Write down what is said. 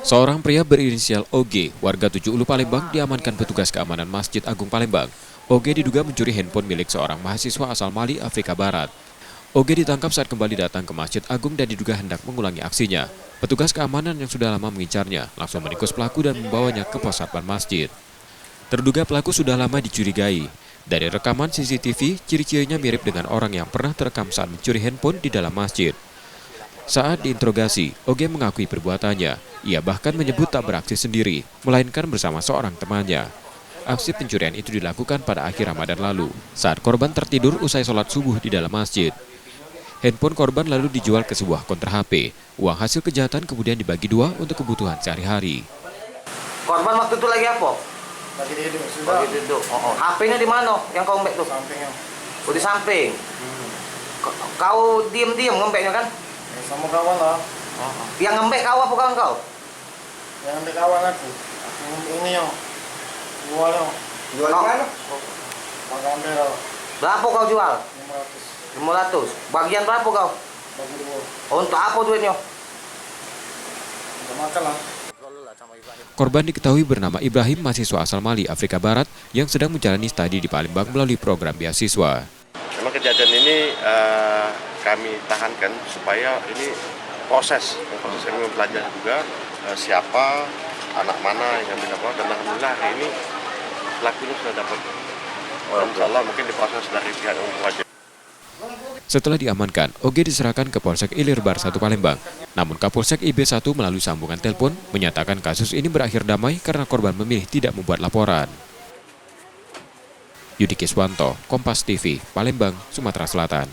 Seorang pria berinisial OG, warga 7 Ulu Palembang, diamankan petugas keamanan Masjid Agung Palembang. OG diduga mencuri handphone milik seorang mahasiswa asal Mali, Afrika Barat. OG ditangkap saat kembali datang ke Masjid Agung dan diduga hendak mengulangi aksinya. Petugas keamanan yang sudah lama mengincarnya langsung meringkus pelaku dan membawanya ke pos satpam masjid. Terduga pelaku sudah lama dicurigai. Dari rekaman CCTV, ciri-cirinya mirip dengan orang yang pernah terekam saat mencuri handphone di dalam masjid. Saat diinterogasi, OG mengakui perbuatannya. Ia bahkan menyebut tak beraksi sendiri, melainkan bersama seorang temannya. Aksi pencurian itu dilakukan pada akhir Ramadan lalu, saat korban tertidur usai sholat subuh di dalam masjid. Handphone korban lalu dijual ke sebuah konter HP. Uang hasil kejahatan kemudian dibagi dua untuk kebutuhan sehari-hari. Korban waktu itu lagi apa? Lagi duduk sudah. Lagi duduk. HP-nya di mana? Yang kau ngembek tuh? Sampingnya. Oh, di samping. Kau diam-diam ngembeknya kan? Ya, sama kawan lah. Yang ngembek kau apa kawan kau? Yang ambil kawan aku. Ini yang jual yang. Jual di mana? Maka ambil lah. Berapa kau jual? 500. 500. Bagian berapa kau? Bagi dua. Oh, untuk apa duitnya? Untuk makan lah. Korban diketahui bernama Ibrahim, mahasiswa asal Mali, Afrika Barat, yang sedang menjalani studi di Palembang melalui program beasiswa. Memang kejadian ini kami tahankan supaya ini proses kami mempelajari juga siapa, anak mana yang didapat, dan alhamdulillah hari ini pelakunya sudah dapat. Insya Allah mungkin diproses dari pihak yang berwajib. Setelah diamankan, OG diserahkan ke Polsek Ilir Bar 1 Palembang. Namun Kapolsek IB1 melalui sambungan telepon menyatakan kasus ini berakhir damai karena korban memilih tidak membuat laporan. Yudi Kiswanto, Kompas TV, Palembang, Sumatera Selatan.